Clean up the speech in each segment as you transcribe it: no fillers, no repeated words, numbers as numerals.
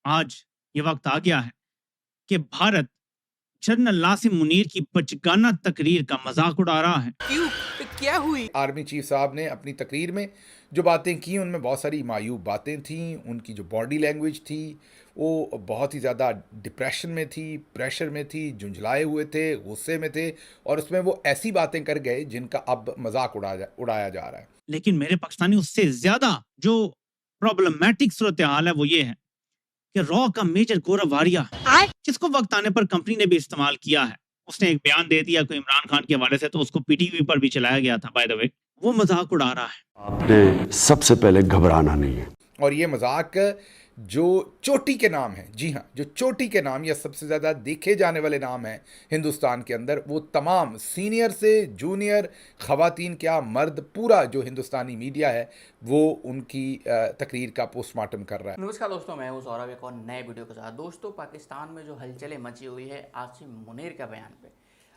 आज ये वक्त आ गया है कि भारत जनरल नासिम मुनीर की बचगाना तकरीर का मजाक उड़ा रहा है। क्यों? क्या हुई? आर्मी चीफ साहब ने अपनी तकरीर में जो बातें की उनमें बहुत सारी मायूब बातें थीं। उनकी जो बॉडी लैंग्वेज थी वो बहुत ही ज़्यादा डिप्रेशन में थी, प्रेशर में थी, झुंझलाए हुए थे, गुस्से में थे, और उसमें वो ऐसी बातें कर गए जिनका अब मजाक उड़ाया जा रहा है। लेकिन मेरे पाकिस्तानी उससे ज्यादा जो प्रॉब्लमेटिक सूरत हाल है वो ये है कि रॉ का मेजर गौरव वारिया, जिसको वक्त आने पर कंपनी ने भी इस्तेमाल किया है, उसने एक बयान दे दिया कोई इमरान खान के हवाले से, तो उसको पीटीवी पर भी चलाया गया था। बाय द वे, वो मजाक उड़ा रहा है। आपने सबसे पहले घबराना नहीं है। और ये मजाक जो चोटी के नाम है, जी हाँ, जो चोटी के नाम या सबसे ज़्यादा देखे जाने वाले नाम हैं हिंदुस्तान के अंदर, वो तमाम सीनियर से जूनियर, ख़वातीन क्या मर्द, पूरा जो हिंदुस्तानी मीडिया है वो उनकी तकरीर का पोस्टमार्टम कर रहा है। नमस्कार दोस्तों, मैं हूं सौरभ एक और नए वीडियो के साथ। दोस्तों, पाकिस्तान में जो हलचलें मची हुई है आसिम मुनीर का बयान पे,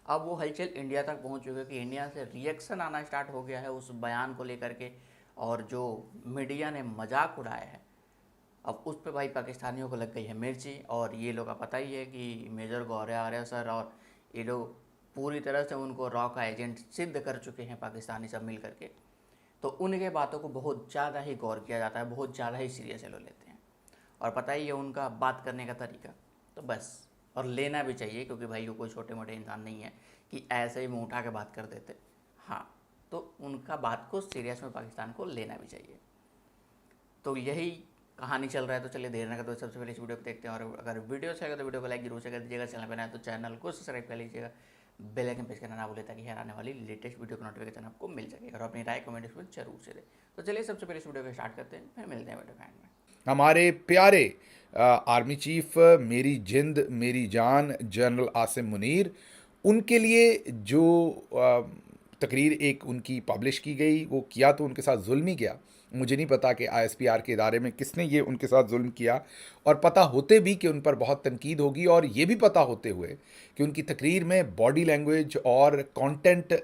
अब वो हलचल इंडिया तक पहुंच चुकी है कि इंडिया से रिएक्शन आना स्टार्ट हो गया है उस बयान को लेकर के, और जो मीडिया ने मजाक उड़ाया है अब उस पर भाई पाकिस्तानियों को लग गई है मिर्ची। और ये लोग का पता ही है कि मेजर गौरव आर्या सर और ये लोग पूरी तरह से उनको रॉ का एजेंट सिद्ध कर चुके हैं पाकिस्तानी सब मिल करके। तो उनके बातों को बहुत ज़्यादा ही गौर किया जाता है, बहुत ज़्यादा ही सीरियस ले लेते हैं, और पता ही है उनका बात करने का तरीका। तो बस, और लेना भी चाहिए, क्योंकि भाई वो कोई छोटे मोटे इंसान नहीं है कि ऐसे ही मुँह उठा के बात कर देते। हाँ, तो उनका बात को सीरियस में पाकिस्तान को लेना भी चाहिए। तो यही कहानी चल रहा है। तो चलिए देर ना करते सबसे पहले इस वीडियो को देखते हैं, और अगर वीडियो अच्छा लगे तो वीडियो को लाइक जरूर से कर दीजिएगा। चैनल पर नया तो चैनल को सब्सक्राइब कर लीजिएगा, बेल आइकन प्रेस करना ना भूलें, ताकि हर आने वाली लेटेस्ट वीडियो का नोटिफिकेशन आपको मिल सके। और अपनी राय कमेंट इसमें जरूर से दें। तो चलिए सबसे पहले इस वीडियो को स्टार्ट करते हैं, फिर मिलते हैं वीडियो के एंड में। हमारे प्यारे आर्मी चीफ, मेरी जिंद मेरी जान, जनरल आसिम मुनीर, उनके लिए जो तकरीर एक उनकी पब्लिश की गई, वो किया तो उनके साथ जुल्म ही किया। मुझे नहीं पता कि आईएसपीआर के इदारे में किसने ये उनके साथ जुल्म किया, और पता होते भी कि उन पर बहुत तनकीद होगी, और ये भी पता होते हुए कि उनकी तकरीर में बॉडी लैंग्वेज और कंटेंट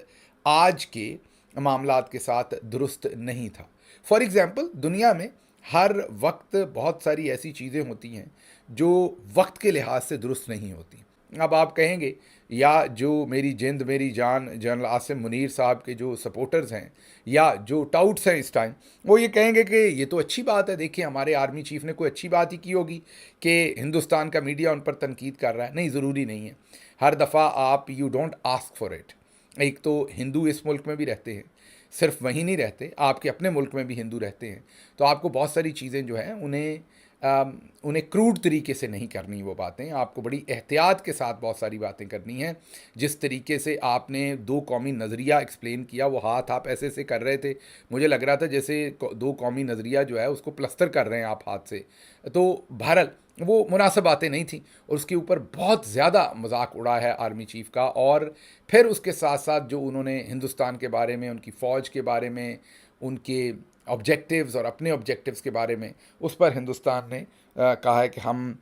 आज के मामलात के साथ दुरुस्त नहीं था। फॉर एग्ज़ाम्पल, दुनिया में हर वक्त बहुत सारी ऐसी चीज़ें होती हैं जो वक्त के लिहाज से दुरुस्त नहीं होती। अब आप कहेंगे, या जो मेरी जिंद मेरी जान जनरल आसिम मुनीर साहब के जो सपोर्टर्स हैं या जो टाउट्स हैं इस टाइम, वो ये कहेंगे कि ये तो अच्छी बात है, देखिए हमारे आर्मी चीफ ने कोई अच्छी बात ही की होगी कि हिंदुस्तान का मीडिया उन पर तनकीद कर रहा है। नहीं, ज़रूरी नहीं है। हर दफ़ा आप you don't ask for it. एक तो हिंदू इस मुल्क में भी रहते हैं, सिर्फ वहीं नहीं रहते, आपके अपने मुल्क में भी हिंदू रहते हैं, तो आपको बहुत सारी चीज़ें जो हैं उन्हें क्रूड तरीके से नहीं करनी। वो बातें आपको बड़ी एहतियात के साथ बहुत सारी बातें करनी हैं। जिस तरीके से आपने दो कौमी नज़रिया एक्सप्लेन किया, वो हाथ आप ऐसे से कर रहे थे, मुझे लग रहा था जैसे दो कौमी नज़रिया जो है उसको प्लस्तर कर रहे हैं आप हाथ से। तो बहरहाल वो मुनासिब बातें नहीं थी, और उसके ऊपर बहुत ज़्यादा मजाक उड़ा है आर्मी चीफ का। और फिर उसके साथ साथ जो उन्होंने हिंदुस्तान के बारे में, उनकी फ़ौज के बारे में, उनके ऑब्जेक्टिव्स और अपने ऑब्जेक्टिव्स के बारे में, उस पर हिंदुस्तान ने कहा है कि हम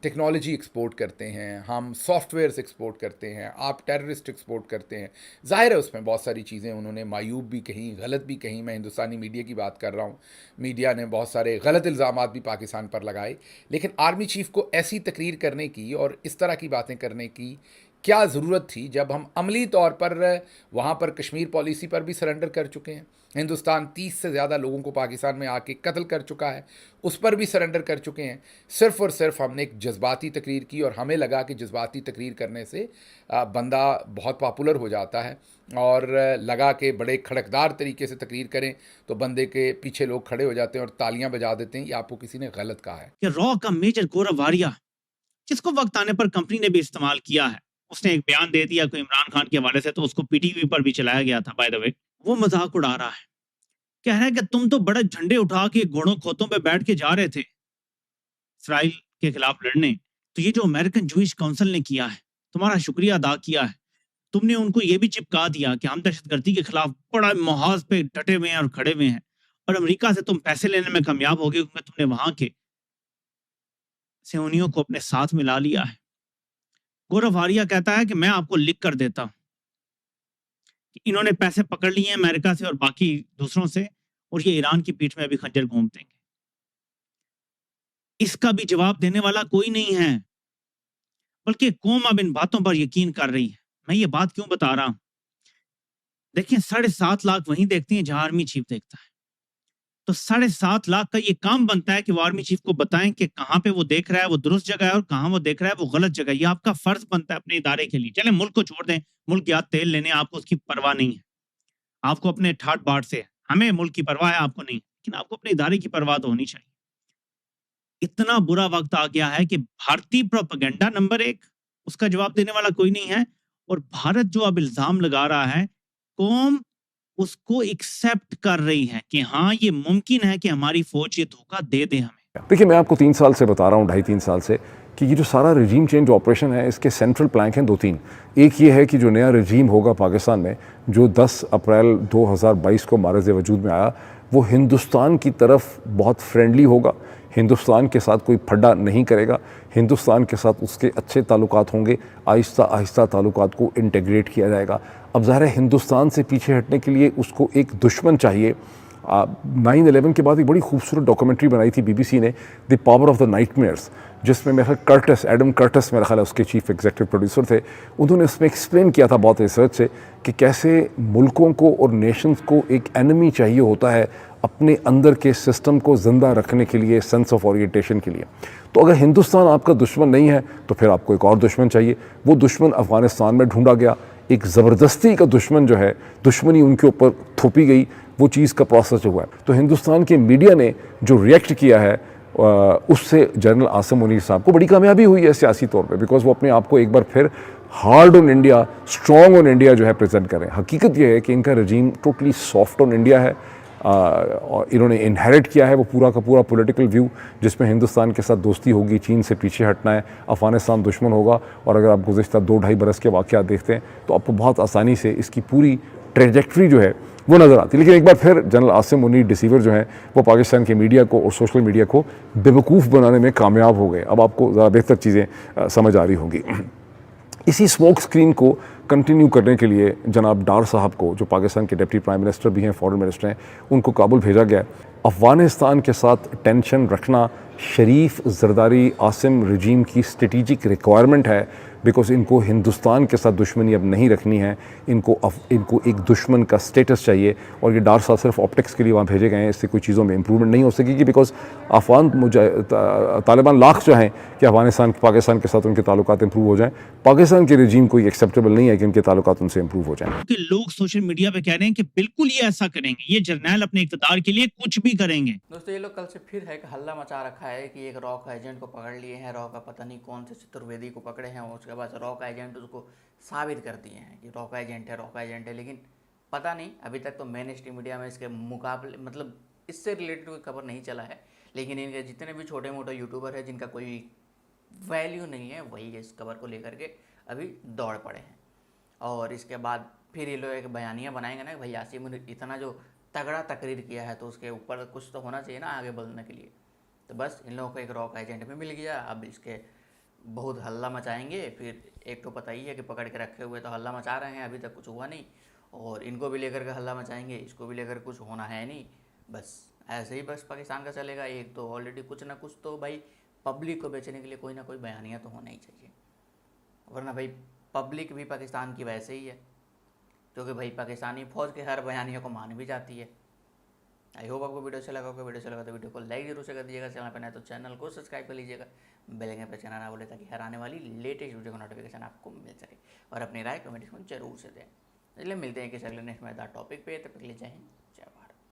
टेक्नोलॉजी एक्सपोर्ट करते हैं, हम सॉफ्टवेयर्स एक्सपोर्ट करते हैं, आप टेररिस्ट एक्सपोर्ट करते हैं। ज़ाहिर है उसमें बहुत सारी चीज़ें उन्होंने मायूब भी कहीं, गलत भी कहीं। मैं हिंदुस्तानी मीडिया की बात कर रहा हूँ, मीडिया ने बहुत सारे गलत इल्ज़ामात भी पाकिस्तान पर लगाए। लेकिन आर्मी चीफ को ऐसी तकरीर करने की और इस तरह की बातें करने की क्या ज़रूरत थी, जब हम अमली तौर पर वहाँ पर कश्मीर पॉलिसी पर भी सरेंडर कर चुके हैं। हिंदुस्तान 30 से ज़्यादा लोगों को पाकिस्तान में आके कत्ल कर चुका है, उस पर भी सरेंडर कर चुके हैं। सिर्फ़ और सिर्फ हमने एक जज्बाती तकरीर की, और हमें लगा कि जज्बाती तकरीर करने से बंदा बहुत पॉपुलर हो जाता है, और लगा कि बड़े खड़कदार तरीके से तकरीर करें तो बंदे के पीछे लोग खड़े हो जाते हैं और तालियां बजा देते हैं। ये आपको किसी ने गलत कहा है कि रॉ का मेजर गौरव वारिया, जिसको वक्त आने पर कंपनी ने भी इस्तेमाल किया है, उसने एक बयान दे दिया कोई इमरान खान के हवाले से, तो उसको पीटीवी पर भी चलाया गया था। बाय द वे, वो मजाक उड़ा रहा है, कह रहा है कि तुम तो बड़े झंडे उठा के घोड़ों खोतों पे बैठ के जा रहे थे इसराइल के खिलाफ लड़ने, तो ये जो अमेरिकन जूइश काउंसिल ने किया है, तुम्हारा शुक्रिया अदा किया है। तुमने उनको ये भी चिपका दिया कि हम दहशतगर्दी के खिलाफ बड़ा महाज पे डटे हुए हैं और खड़े हुए हैं, और अमेरिका से तुम पैसे लेने में कामयाब हो गए, क्योंकि तुमने वहां के सेहूनियों को अपने साथ मिला लिया है। गौरव आर्या कहता है कि मैं आपको लिख कर देता हूं कि इन्होंने पैसे पकड़ लिए हैं अमेरिका से और बाकी दूसरों से, और ये ईरान की पीठ में अभी खंजर घूम देंगे। इसका भी जवाब देने वाला कोई नहीं है, बल्कि कौम अब इन बातों पर यकीन कर रही है। मैं ये बात क्यों बता रहा हूं? देखिए 7.5 लाख वहीं देखते हैं जहां आर्मी चीफ देखता है, तो 7.5 लाख का ये काम बनता है कि वो आर्मी चीफ को बताएं कि कहाँ पे वो देख रहा है वो दुरुस्त जगह है और कहाँ वो देख रहा है वो गलत जगह है। ये आपका फर्ज बनता है अपने इदारे के लिए। चले मुल्क को छोड़ दें, मुल्क याद तेल लेने आपको उसकी परवाह नहीं है, आपको अपने ठाट बाट से है। हमें मुल्क की परवाह है, आपको नहीं, लेकिन आपको अपने इदारे की परवाह तो होनी चाहिए। इतना बुरा वक्त आ गया है कि भारतीय प्रोपेगेंडा नंबर 1, उसका जवाब देने वाला कोई नहीं है, और भारत जो अब इल्जाम लगा रहा है, कौम उसको एक्सेप्ट कर रही है कि हाँ ये मुमकिन है कि हमारी फौज ये धोखा दे दे हमें। देखिए, मैं आपको 3 साल से बता रहा हूँ, 2.5-3 साल से, कि ये जो सारा रजीम चेंज ऑपरेशन है, इसके सेंट्रल प्लैंक हैं 2-3। एक ये है कि जो नया रजीम होगा पाकिस्तान में, जो 10 अप्रैल 2022 को मारज़ वजूद में आया, वो हिंदुस्तान की तरफ बहुत फ्रेंडली होगा, हिंदुस्तान के साथ कोई फड्डा नहीं करेगा, हिंदुस्तान के साथ उसके अच्छे ताल्लुकात होंगे, आहिस्ता आहिस्ता ताल्लुकात को इंटीग्रेट किया जाएगा। अब ज़ाहिर है हिंदुस्तान से पीछे हटने के लिए उसको एक दुश्मन चाहिए। 9/11 के बाद एक बड़ी खूबसूरत डॉक्यूमेंट्री बनाई थी BBC ने, the power of the nightmares, जिसमें मेरा कर्टस, एडम कर्टस मेरा ख्याल है उसके चीफ एग्जीक्यूटिव प्रोड्यूसर थे। उन्होंने उसमें एक्सप्लेन किया था बहुत रिसर्च से कि कैसे मुल्कों को और नेशंस को एक एनिमी चाहिए होता है अपने अंदर के सिस्टम को ज़िंदा रखने के लिए, सेंस ऑफ ओरिएंटेशन के लिए। तो अगर हिंदुस्तान आपका दुश्मन नहीं है तो फिर आपको एक और दुश्मन चाहिए। वो दुश्मन अफ़गानिस्तान में ढूंढा गया, एक ज़बरदस्ती का दुश्मन जो है, दुश्मनी उनके ऊपर थोपी गई, वो चीज़ का प्रोसेस हुआ है। तो हिंदुस्तान के मीडिया ने जो रिएक्ट किया है उससे जनरल आसिम मुनीर साहब को बड़ी कामयाबी हुई है सियासी तौर पे, बिकॉज वो अपने आप को एक बार फिर hard on India, strong on India जो है प्रेजेंट करें। हकीकत ये है कि इनका रजीम टोटली सॉफ्ट ऑन इंडिया है, और इन्होंने इनहेरिट किया है वो पूरा का पूरा पॉलिटिकल व्यू, जिसमें हिंदुस्तान के साथ दोस्ती होगी, चीन से पीछे हटना है, अफ़गानिस्तान दुश्मन होगा। और अगर आप गुज़िश्ता 2-2.5 बरस के वाक़यात देखते हैं तो आपको बहुत आसानी से इसकी पूरी ट्रेजेक्ट्री जो है वो नज़र आती है। लेकिन एक बार फिर जनरल आसिम मुनीर डिसीवर जो हैं वो पाकिस्तान के मीडिया को और सोशल मीडिया को बेवकूफ़ बनाने में कामयाब हो गए। अब आपको ज़रा बेहतर चीज़ें समझ आ रही होंगी। इसी स्मोक स्क्रीन को कंटिन्यू करने के लिए जनाब डार साहब को, जो पाकिस्तान के डिप्टी प्राइम मिनिस्टर भी हैं, फॉरेन मिनिस्टर हैं, उनको काबुल भेजा गया। अफ़गानिस्तान के साथ टेंशन रखना शरीफ जरदारी आसिम रजीम की स्ट्रेटिजिक रिक्वायरमेंट है, बिकॉज इनको हिंदुस्तान के साथ दुश्मनी अब नहीं रखनी है, इनको एक दुश्मन का स्टेटस चाहिए। और ये डार साहब सिर्फ ऑप्टिक्स के लिए वहाँ भेजे गए हैं, इससे कोई चीज़ों में इंप्रूवमेंट नहीं हो सकेगी, बिकॉज तालिबान लाख जो हैं कि अफगानिस्तान पाकिस्तान के साथ उनके ताल्लुकात इंप्रूव हो जाएं, पाकिस्तान के रजीम को ये एक्सेप्टेबल नहीं है कि उनके ताल्लुकात उनसे इंप्रूव हो जाएं। कि लोग सोशल मीडिया पे कह रहे हैं कि बिल्कुल ये ऐसा करेंगे, ये जर्नैल अपने इक़्तिदार के लिए कुछ भी करेंगे। दोस्तों ये लोग कल से फिर है कि हल्ला मचा रखा है कि एक रॉ का एजेंट को पकड़ लिए हैं, रॉ का पता नहीं कौन से चतुर्वेदी को पकड़े हैं, और उसके बाद रॉ का एजेंट उसको साबित कर दिए हैं कि रॉ का एजेंट है, रॉ का एजेंट है। लेकिन पता नहीं, अभी तक तो मेन स्ट्रीम मीडिया में इसके मुकाबले, मतलब इससे रिलेटेड कोई खबर नहीं चला है। लेकिन इनके जितने भी छोटे मोटे यूट्यूबर हैं जिनका कोई वैल्यू नहीं है, वही इस खबर को लेकर के अभी दौड़ पड़े हैं। और इसके बाद फिर ये लोग एक बयानियाँ बनाएंगे ना, भाई आसिम ने इतना जो तगड़ा तकरीर किया है तो उसके ऊपर कुछ तो होना चाहिए ना आगे बढ़ने के लिए। तो बस इन लोगों को एक रॉक एजेंट भी मिल गया। अब इसके बहुत हल्ला मचाएंगे। फिर एक तो पता ही है कि पकड़ के रखे हुए तो हल्ला मचा रहे हैं, अभी तक कुछ हुआ नहीं, और इनको भी लेकर के हल्ला मचाएंगे, इसको भी लेकर कुछ होना है नहीं। बस ऐसे ही बस पाकिस्तान का चलेगा। एक तो ऑलरेडी कुछ ना कुछ तो भाई पब्लिक को बेचने के लिए कोई ना कोई बयानिया तो होना ही चाहिए, वरना भाई पब्लिक भी पाकिस्तान की वैसे ही है, क्योंकि भाई पाकिस्तानी फौज के हर बयानियों को मान भी जाती है। आई होप आपको वीडियो अच्छा लगा होगा। वीडियो अच्छा लगा तो वीडियो को लाइक जरूर से कर दीजिएगा, चैनल पर नए तो चैनल को सब्सक्राइब कर लीजिएगा, बेल आइकन पर चैनल ना बोले, ताकि हर आने वाली लेटेस्ट वीडियो का नोटिफिकेशन आपको मिल सके। और अपनी राय कमेंट में जरूर से दें। इसलिए मिलते हैं किसी अगले नेक्स्ट में टॉपिक पे, तब तक के लिए जय हिंद, जय भारत।